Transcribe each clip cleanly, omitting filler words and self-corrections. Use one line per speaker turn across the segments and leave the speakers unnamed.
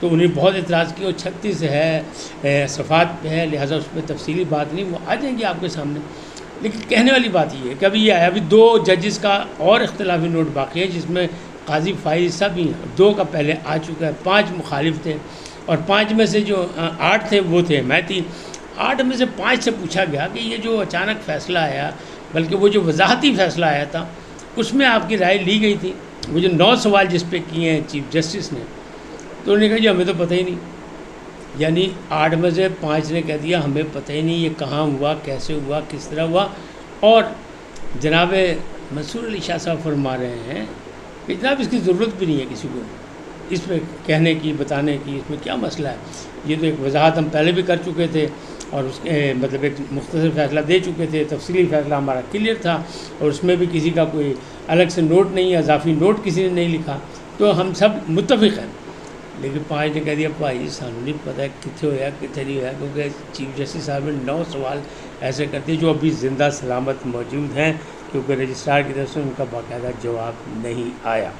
تو انہیں بہت اعتراض کیا، اور 36 ہے صفحات پہ ہے، لہٰذا اس پہ تفصیلی بات نہیں، وہ آ جائیں گی آپ کے سامنے۔ لیکن کہنے والی بات یہ ہے کہ ابھی یہ آیا، ابھی 2 ججز کا اور اختلافی نوٹ باقی ہے، جس میں قاضی فائز صاحب ہی 2 کا پہلے آ چکا ہے، 5 مخالف تھے، اور 5 میں سے جو 8 تھے وہ تھے حمایتی۔ 8 میں سے 5 سے پوچھا گیا کہ یہ جو اچانک فیصلہ آیا، بلکہ وہ جو وضاحتی فیصلہ آیا تھا اس میں آپ کی رائے لی گئی تھی، وہ جو 9 سوال جس پہ کیے ہیں چیف جسٹس نے، تو انہوں نے کہا جی ہمیں تو پتہ ہی نہیں، یعنی 8 میں سے 5 نے کہہ دیا ہمیں پتہ ہی نہیں یہ کہاں ہوا، کیسے ہوا، کس طرح ہوا۔ اور جناب منصور علی شاہ صاحب فرما رہے ہیں کہ جناب اس کی ضرورت بھی نہیں ہے کسی کو اس پہ کہنے کی، بتانے کی، اس میں کیا مسئلہ ہے، یہ تو ایک وضاحت ہم پہلے بھی کر چکے تھے، اور اس کے مطلب ایک مختصر فیصلہ دے چکے تھے، تفصیلی فیصلہ ہمارا کلیئر تھا، اور اس میں بھی کسی کا کوئی الگ سے نوٹ نہیں، اضافی نوٹ کسی نے نہیں لکھا، تو ہم سب متفق ہیں۔ لیکن 5 نے کہہ دیا بھائی سانوں نہیں پتہ ہے کتنے ہوا کتنے نہیں ہوا، کیونکہ چیف جسٹس صاحب نے 9 سوال ایسے کرتے جو ابھی زندہ سلامت موجود ہیں، کیونکہ رجسٹرار کی طرف سے ان کا باقاعدہ جواب نہیں آیا۔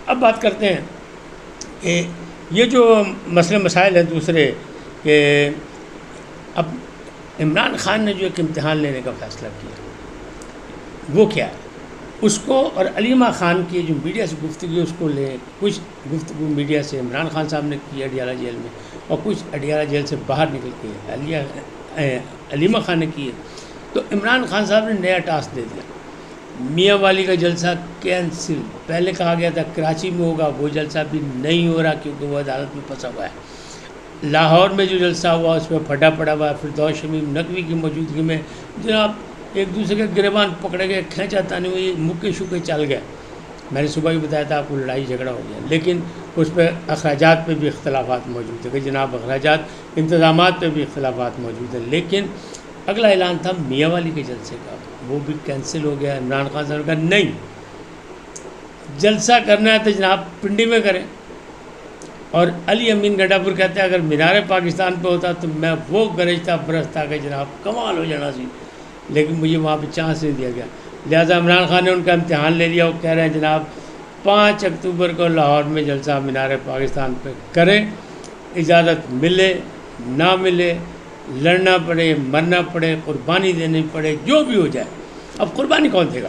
اب بات کرتے ہیں کہ یہ جو مسئلے مسائل ہیں دوسرے، کہ اب عمران خان نے جو ایک امتحان لینے کا فیصلہ کیا وہ کیا ہے، اس کو اور علیمہ خان کی جو میڈیا سے گفتگو اس کو لے، کچھ گفتگو میڈیا سے عمران خان صاحب نے کی اڈیالہ جیل میں، اور کچھ اڈیالہ جیل سے باہر نکل کے علیمہ خان نے کی ہے۔ تو عمران خان صاحب نے نیا ٹاسک دے دیا، میاں والی کا جلسہ کینسل، پہلے کہا گیا تھا کراچی میں ہوگا، وہ جلسہ بھی نہیں ہو رہا کیونکہ وہ عدالت میں پھنسا ہوا ہے۔ لاہور میں جو جلسہ ہوا اس میں پھٹا پڑا ہوا ہے، فردوس شمیم نقوی کی موجودگی میں جناب ایک دوسرے کے گریبان پکڑے گئے، کھینچا تانی ہوئی، مکے شکے چل گئے۔ میں نے صبح ہی بتایا تھا آپ کو لڑائی جھگڑا ہو گیا، لیکن اس پہ اخراجات پہ بھی اختلافات موجود ہیں کہ جناب اخراجات انتظامات پہ بھی اختلافات موجود ہیں، لیکن اگلا اعلان تھا میاں والی کے جلسے کا، وہ بھی کینسل ہو گیا۔ عمران خان صاحب نے کہا نہیں، جلسہ کرنا ہے تو جناب پنڈی میں کریں، اور علی امین گڈھا پور کہتے ہیں اگر مینار پاکستان پہ ہوتا تو میں وہ گرجتا برستا کہ جناب کمال ہو جانا سی، لیکن مجھے وہاں پہ چانس نہیں دیا گیا، لہٰذا عمران خان نے ان کا امتحان لے لیا۔ وہ کہہ رہے ہیں جناب 5 اکتوبر کو لاہور میں جلسہ مینار پاکستان پہ کریں، اجازت ملے نہ ملے، لڑنا پڑے مرنا پڑے قربانی دینی پڑے جو بھی ہو جائے۔ اب قربانی کون دے گا؟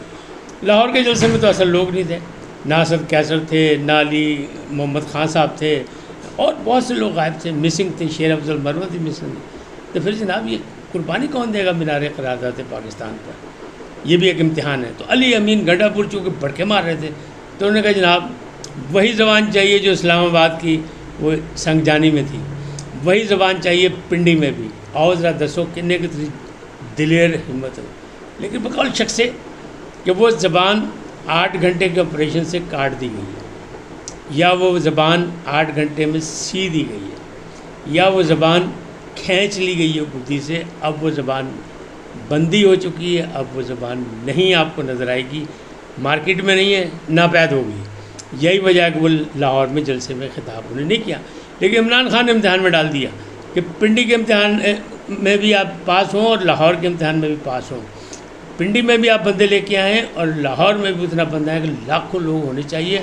لاہور کے جلسے میں تو اصل لوگ نہیں تھے، ناصر کیسر تھے، نہ علی محمد خان صاحب تھے، اور بہت سے لوگ غائب تھے، مسنگ تھے، شیر افضل مروت تھی مسنگ تھی، تو پھر جناب یہ قربانی کون دے گا مینار قرارداد پاکستان پر؟ یہ بھی ایک امتحان ہے۔ تو علی امین گڈھا پور چونکہ بڑکے مار رہے تھے تو انہوں نے کہا جناب وہی زبان چاہیے جو اسلام آباد کی وہ سنگ جانی میں تھی، وہی زبان چاہیے پنڈی میں بھی، آؤ ذرا دسو کنے کی دلیر ہمت ہو۔ لیکن بقول شخص سے کہ وہ زبان 8 گھنٹے کے آپریشن سے کاٹ دی گئی ہے، یا وہ زبان 8 گھنٹے میں سی دی گئی ہے، یا وہ زبان کھینچ لی گئی ہے گدی سے، اب وہ زبان بندی ہو چکی ہے، اب وہ زبان نہیں آپ کو نظر آئے گی، مارکیٹ میں نہیں ہے، ناپید ہو گئی۔ یہی وجہ ہے کہ وہ لاہور میں جلسے میں خطاب انہوں نے نہیں کیا، لیکن عمران خان نے امتحان میں ڈال دیا کہ پنڈی کے امتحان میں بھی آپ پاس ہوں اور لاہور کے امتحان میں بھی پاس ہوں، پنڈی میں بھی آپ بندے لے کے آئیں اور لاہور میں بھی اتنا بندہ ہے کہ لاکھوں لوگ ہونے چاہیے۔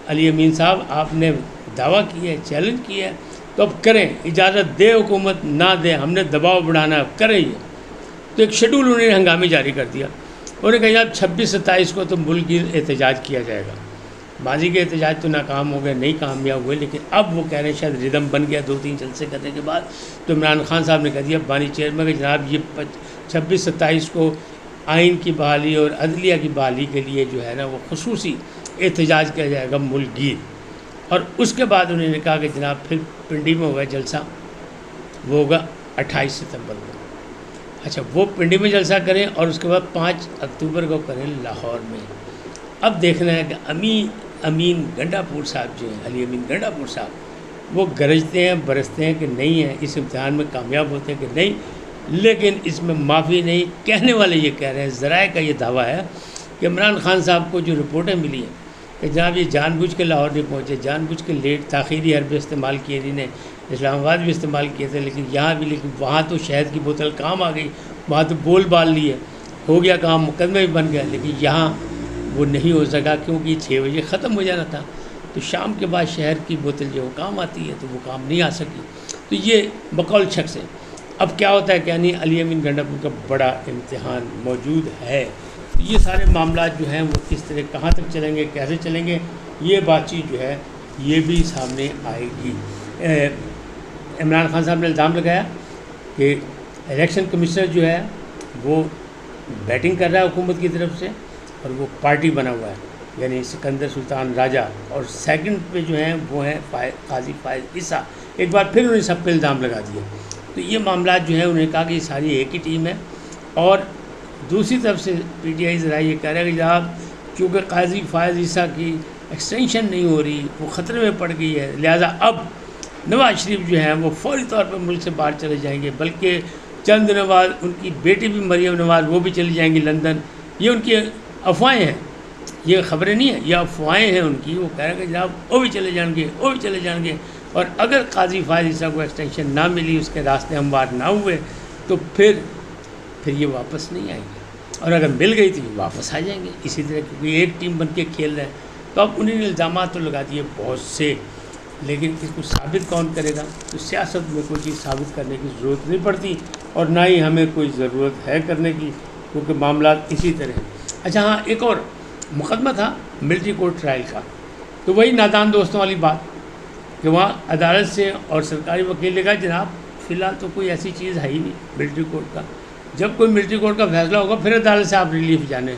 علی امین صاحب آپ نے دعویٰ کیا ہے، چیلنج کیا ہے، تو اب کریں، اجازت دے حکومت نہ دے، ہم نے دباؤ بڑھانا ہے، کریں یہ۔ تو ایک شیڈول انہوں نے ہنگامی جاری کر دیا، انہوں نے کہا جناب 26-27 کو تو ملک کی احتجاج کیا جائے گا۔ ماضی کے احتجاج تو ناکام ہو گئے، نہیں کامیاب ہوئے، لیکن اب وہ کہہ رہے ہیں شاید ردم بن گیا 2-3 جلسے کرنے کے بعد۔ تو عمران خان صاحب نے کہہ دیا بانی چیئرمین کہ جناب یہ 26-27 کو آئین کی بحالی اور عدلیہ کی بحالی کے لیے جو ہے نا وہ خصوصی احتجاج کیا جائے گا ملک گیر۔ اور اس کے بعد انہوں نے کہا کہ جناب پھر پنڈی میں ہوگا جلسہ، وہ ہوگا 28 ستمبر کو۔ اچھا وہ پنڈی میں جلسہ کریں اور اس کے بعد 5 اکتوبر کو کریں لاہور میں۔ اب دیکھنا ہے کہ امین گڈھا پور صاحب جو ہیں، علی امین گڈھا پور صاحب، وہ گرجتے ہیں برستے ہیں کہ نہیں ہیں، اس امتحان میں کامیاب ہوتے ہیں کہ نہیں، لیکن اس میں معافی نہیں۔ کہنے والے یہ کہہ رہے ہیں، ذرائع کا یہ دعویٰ ہے کہ عمران خان صاحب کو جو رپورٹیں ملی ہیں کہ جناب یہ جان بوجھ کے لاہور نہیں پہنچے، جان بوجھ کے لیٹ تاخیری حربے استعمال کیے، انہیں اسلام آباد بھی استعمال کیے تھے، لیکن یہاں بھی، لیکن وہاں تو شہد کی بوتل کام آ گئی، وہاں تو بول بال لیے، ہو گیا کام، مقدمہ بھی بن گیا، لیکن یہاں وہ نہیں ہو سکا کیونکہ 6 بجے ختم ہو جانا تھا۔ تو شام کے بعد شہر کی بوتل جو کام آتی ہے تو وہ کام نہیں آ سکی. تو یہ بقول شخص ہے. اب کیا ہوتا ہے کہ یعنی علی امین گنڈاپور کا بڑا امتحان موجود ہے. یہ سارے معاملات جو ہیں وہ کس طرح کہاں تک چلیں گے, کیسے چلیں گے, یہ بات چیت جو ہے یہ بھی سامنے آئے گی. عمران خان صاحب نے الزام لگایا کہ الیکشن کمشنر جو ہے وہ بیٹنگ کر رہا ہے حکومت کی طرف سے اور وہ پارٹی بنا ہوا ہے, یعنی سکندر سلطان راجہ, اور سیکنڈ پہ جو ہیں وہ ہیں قاضی فائز عیسیٰ. ایک بار پھر انہوں نے سب پہ الزام لگا دیا. تو یہ معاملات جو ہے انہوں نے کہا کہ یہ ساری ایک ہی ٹیم ہے. اور دوسری طرف سے پی ٹی آئی ذرا یہ کہہ رہا ہے کہ جناب چونکہ قاضی فائز عیسیٰ کی ایکسٹینشن نہیں ہو رہی, وہ خطرے میں پڑ گئی ہے, لہٰذا اب نواز شریف جو ہیں وہ فوری طور پر ملک سے باہر چلے جائیں گے, بلکہ چند دنوں بعد ان کی بیٹی بھی مریم نواز وہ بھی چلی جائیں گی لندن. یہ ان کی افواہیں ہیں, یہ خبریں نہیں ہیں, یہ افواہیں ہیں ان کی. وہ کہہ رہے ہیں کہ جناب وہ بھی چلے جائیں گے, وہ بھی چلے جائیں گے, اور اگر قاضی فائز عیسیٰ کو ایکسٹینشن نہ ملی, اس کے راستے ہموار نہ ہوئے, تو پھر یہ واپس نہیں آئیں گے, اور اگر مل گئی تو یہ واپس آ جائیں گے اسی طرح, کیونکہ ایک ٹیم بن کے کھیل رہے ہیں. تو اب انہیں الزامات تو لگا دیے بہت سے, لیکن اس کو ثابت کون کرے گا؟ تو سیاست میں کوئی چیز ثابت کرنے کی ضرورت نہیں پڑتی, اور نہ ہی ہمیں کوئی ضرورت ہے کرنے کی, کیونکہ معاملات اسی طرح ہیں. اچھا ہاں, ایک اور مقدمہ تھا ملٹری کورٹ ٹرائل کا. تو وہی نادان دوستوں والی بات کہ وہاں عدالت سے اور سرکاری وکیل نے کہا جناب فی الحال تو کوئی ایسی چیز ہے ہی نہیں ملٹری کورٹ کا, جب کوئی ملٹری کورٹ کا فیصلہ ہوگا پھر عدالت سے آپ ریلیف جانیں.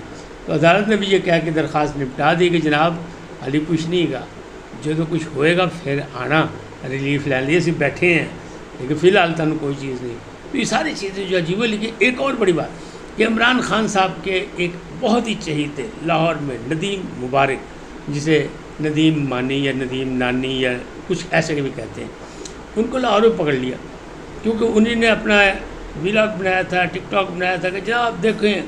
تو عدالت نے بھی یہ کہا کہ درخواست نپٹا دی کہ جناب علی کچھ نہیں گا, جو تو کچھ ہوئے گا پھر آنا, ریلیف لے لیے, صرف بیٹھے ہیں, لیکن فی الحال تن کوئی چیز نہیں. تو یہ ساری چیزیں جو عجیب ہے. لیکن ایک اور بڑی بات کہ عمران خان صاحب کے ایک بہت ہی چہیتے لاہور میں ندیم مبارک, جسے ندیم مانی یا ندیم نانی یا کچھ ایسے بھی کہتے ہیں, ان کو لاہور میں پکڑ لیا کیونکہ انہیں نے اپنا ویلاگ بنایا تھا, ٹک ٹاک بنایا تھا کہ جناب دیکھیں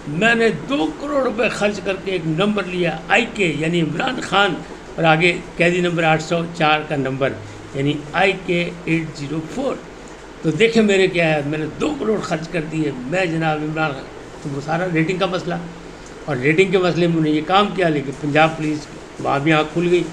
میں نے 2 کروڑ روپے خرچ کر کے ایک نمبر لیا آئی کے, یعنی عمران خان, اور آگے قیدی نمبر 804 کا نمبر, یعنی IK804. تو دیکھیں میرے کیا ہے, میں نے 2 کروڑ خرچ کر دیے, میں جناب عمران خان. تو وہ سارا ریٹنگ کا مسئلہ, اور ریٹنگ کے مسئلے میں انہیں یہ کام کیا, لیکن پنجاب پولیس وہاں بھی آنکھ کھل گئی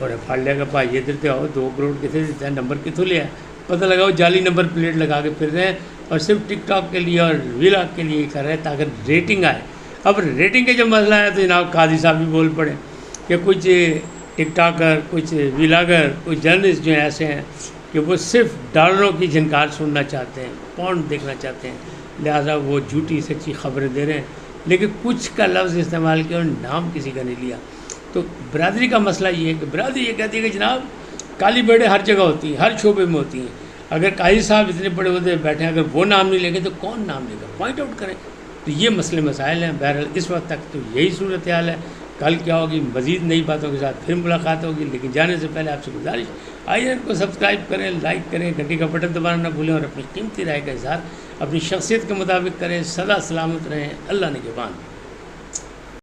اور پھاڑ لیا کہ بھائی یہ دیتے ہو 2 کروڑ کتنے دیتا ہے, نمبر کتوں لیا. پتہ لگا وہ جعلی نمبر پلیٹ لگا کے پھر رہے ہیں, اور صرف ٹک ٹاک کے لیے اور ویلاگ کے لیے یہ کر رہے ہیں تاکہ ریٹنگ آئے. اب ریٹنگ کا جب مسئلہ ہے تو جناب قاضی صاحب بھی بول پڑے کہ کچھ ٹک ٹاکر, کچھ ویلاگر, کچھ جرنلسٹ جو ہیں ایسے ہیں کہ وہ صرف ڈالروں کی جھنکار سننا چاہتے ہیں, پاؤنڈ دیکھنا چاہتے ہیں, لہٰذا وہ جھوٹی سچی خبریں دے رہے ہیں, لیکن کچھ کا لفظ استعمال کیا اور نام کسی کا نہیں لیا. تو برادری کا مسئلہ یہ ہے کہ برادری یہ کہتی ہے کہ جناب کالی بیڑے ہر جگہ ہوتی ہیں, ہر شعبے میں ہوتی ہیں. اگر قاضی صاحب اتنے بڑے عہدے بیٹھے ہیں, اگر وہ نام نہیں لیں گے تو کون نام لے گا, پوائنٹ آؤٹ کریں. تو یہ مسئلے مسائل ہیں. بہرحال اس وقت تک تو یہی صورتحال ہے. کل کیا ہوگی, مزید نئی باتوں کے ساتھ پھر ملاقات ہوگی, لیکن جانے سے پہلے آپ سے گزارش, آئیے ان کو سبسکرائب کریں, لائک کریں, گھنٹی کا بٹن دبانا نہ بھولیں, اور اپنی قیمتی رائے کا اظہار اپنی شخصیت کے مطابق کریں. سدا سلامت رہیں, اللہ نگہبان.